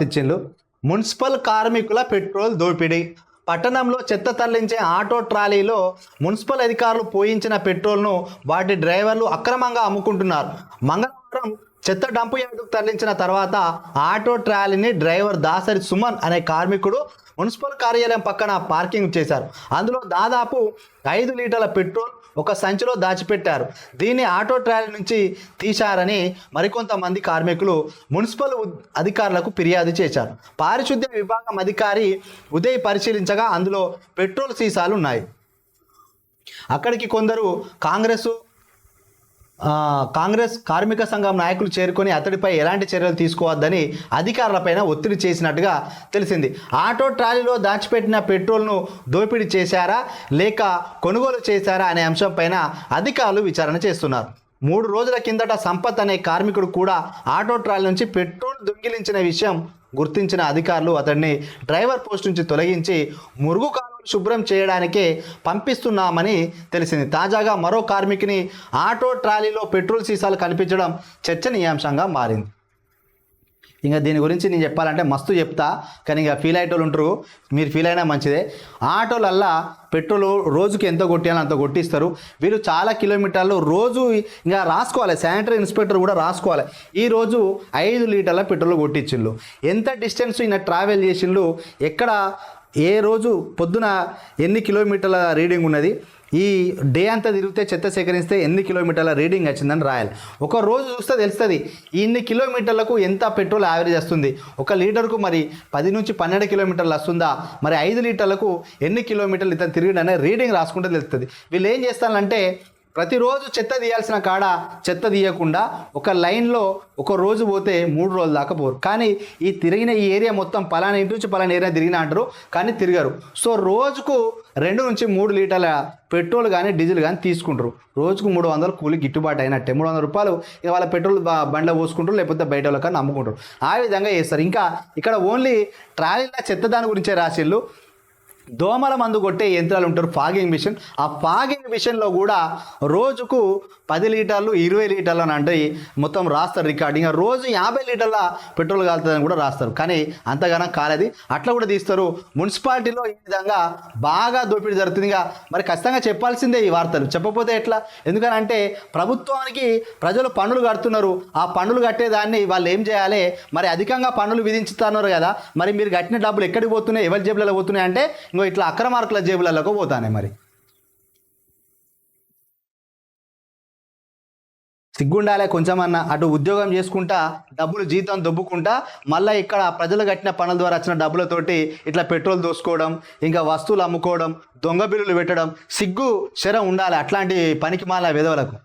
ఇచ్చిండ్రు. మున్సిపల్ కార్మికుల పెట్రోల్ దోపిడీ. పట్టణంలో చెత్త తరలించే ఆటో ట్రాలీలో మున్సిపల్ అధికారులు పోయించిన పెట్రోల్ను వాటి డ్రైవర్లు అక్రమంగా అమ్ముకుంటున్నారు. మంగళవారం చెత్త డంపు యార్డుకు తరలించిన తర్వాత ఆటో ట్రాలీని డ్రైవర్ దాసరి సుమన్ అనే కార్మికుడు మున్సిపల్ కార్యాలయం పక్కన పార్కింగ్ చేశారు. అందులో దాదాపు 5 లీటర్ల పెట్రోల్ ఒక సంచిలో దాచిపెట్టారు. దీన్ని ఆటో ట్రాలీ నుంచి తీశారని మరికొంతమంది కార్మికులు మున్సిపల్ అధికారులకు ఫిర్యాదు చేశారు. పారిశుద్ధ్య విభాగం అధికారి ఉదయ్ పరిశీలించగా అందులో పెట్రోల్ సీసాలు ఉన్నాయి. అక్కడికి కొందరు కాంగ్రెస్ కార్మిక సంఘం నాయకులు చేరుకొని అతడిపై ఎలాంటి చర్యలు తీసుకోవద్దని అధికారులపైన ఒత్తిడి చేసినట్టుగా తెలిసింది. ఆటో ట్రాలీలో దాచిపెట్టిన పెట్రోల్ను దోపిడీ చేశారా లేక కొనుగోలు చేశారా అనే అంశంపైన అధికారులు విచారణ చేస్తున్నారు. 3 రోజుల కిందట సంపత్ అనే కార్మికుడు కూడా ఆటో ట్రాలీ నుంచి పెట్రోల్ దొంగిలించిన విషయం గుర్తించిన అధికారులు అతడిని డ్రైవర్ పోస్ట్ నుంచి తొలగించి మురుగు కాలువలు శుభ్రం చేయడానికే పంపిస్తున్నామని తెలిసింది. తాజాగా మరో కార్మికుని ఆటో ట్రాలీలో పెట్రోల్ సీసాలు కనిపించడం చర్చనీయాంశంగా మారింది. ఇంకా దీని గురించి నేను చెప్పాలంటే మస్తు చెప్తా, కానీ ఇంకా ఫీల్ అయ్యేటోళ్ళు ఉంటారు. మీరు ఫీల్ అయినా మంచిదే. ఆటోలల్లా పెట్రోల్ రోజుకి ఎంత కొట్టాలో అంత కొట్టిస్తారు. వీళ్ళు చాలా కిలోమీటర్లు రోజు ఇంకా రాసుకోవాలి, శానిటరీ ఇన్స్పెక్టర్ కూడా రాసుకోవాలి. ఈరోజు 5 లీటర్ల పెట్రోల్ కొట్టించిళ్ళు. ఎంత డిస్టెన్స్ ఈయన ట్రావెల్ చేసిండు, ఎక్కడ ఏ రోజు పొద్దున ఎన్ని కిలోమీటర్ల రీడింగ్ ఉన్నది, ఈ డే అంతా తిరిగితే చెత్త సేకరిస్తే ఎన్ని కిలోమీటర్ల రీడింగ్ వచ్చిందని రాయాలి. ఒక రోజు చూస్తే తెలుస్తుంది ఇన్ని కిలోమీటర్లకు ఎంత పెట్రోల్ యావరేజ్ వస్తుంది. 1 లీటర్కు మరి 10 నుంచి 12 కిలోమీటర్లు వస్తుందా, మరి 5 లీటర్లకు ఎన్ని కిలోమీటర్లు ఇతను తిరిగిడనే రీడింగ్ రాసుకుంటే తెలుస్తుంది. వీళ్ళు ఏం చేస్తారంటే ప్రతిరోజు చెత్త తీయాల్సిన కాడ చెత్త తీయకుండా ఒక లైన్లో ఒక రోజు పోతే 3 రోజుల దాకా పోరు. కానీ ఈ తిరిగిన ఈ ఏరియా మొత్తం పలానా ఇంటి నుంచి పలానా ఏరియా తిరిగిన అంటారు, కానీ తిరగరు. సో రోజుకు 2 నుంచి 3 లీటర్ల పెట్రోల్ కానీ డీజిల్ కానీ తీసుకుంటారు. రోజుకు 300 కూలి గిట్టుబాటు అయినట్టే. 300 రూపాయలు ఇక వాళ్ళ పెట్రోల్ బండ్లో పోసుకుంటారు, లేకపోతే బయట వాళ్ళకన్నా అమ్ముకుంటారు. ఆ విధంగా చేస్తారు. ఇంకా ఇక్కడ ఓన్లీ ట్రాలీలో చెత్త దాని గురించే రాసిళ్ళు. దోమల మందు కొట్టే యంత్రాలు ఉంటారు, ఫాగింగ్ మిషన్. ఆ ఫాగింగ్ మిషన్లో కూడా రోజుకు 10 లీటర్లు 20 లీటర్లు అని అంటే మొత్తం రాస్తారు రికార్డింగ్. రోజు 50 లీటర్ల పెట్రోల్ కాలుతుందని కూడా రాస్తారు. కానీ అంతగానం కాలేదు, అట్లా కూడా తీస్తారు. మున్సిపాలిటీలో ఈ విధంగా బాగా దోపిడీ జరుగుతుంది. మరి ఖచ్చితంగా చెప్పాల్సిందే ఈ వార్తలు, చెప్పకపోతే ఎట్లా? ఎందుకనంటే ప్రభుత్వానికి ప్రజలు పన్నులు కడుతున్నారు. ఆ పన్నులు కట్టేదాన్ని వాళ్ళు ఏం చేయాలి? మరి అధికంగా పన్నులు విధించుతున్నారు కదా, మరి మీరు కట్టిన డబ్బులు ఎక్కడికి పోతున్నాయి, ఎవరి జేబులలో పోతున్నాయి అంటే ఇట్లా అక్రమార్కుల జేబులకు పోతానే. మరి సిగ్గుండాలే కొంచెమన్నా. అటు ఉద్యోగం చేసుకుంటా డబ్బులు జీతం దొబ్బుకుంటా మళ్ళీ ఇక్కడ ప్రజలు కట్టిన పనుల ద్వారా వచ్చిన డబ్బులతోటి ఇట్లా పెట్రోల్ దోసుకోవడం, ఇంకా వస్తువులు అమ్ముకోవడం, దొంగ బిల్లులు పెట్టడం, సిగ్గు శరం ఉండాలి అట్లాంటి పనికి మాల విధవలకు.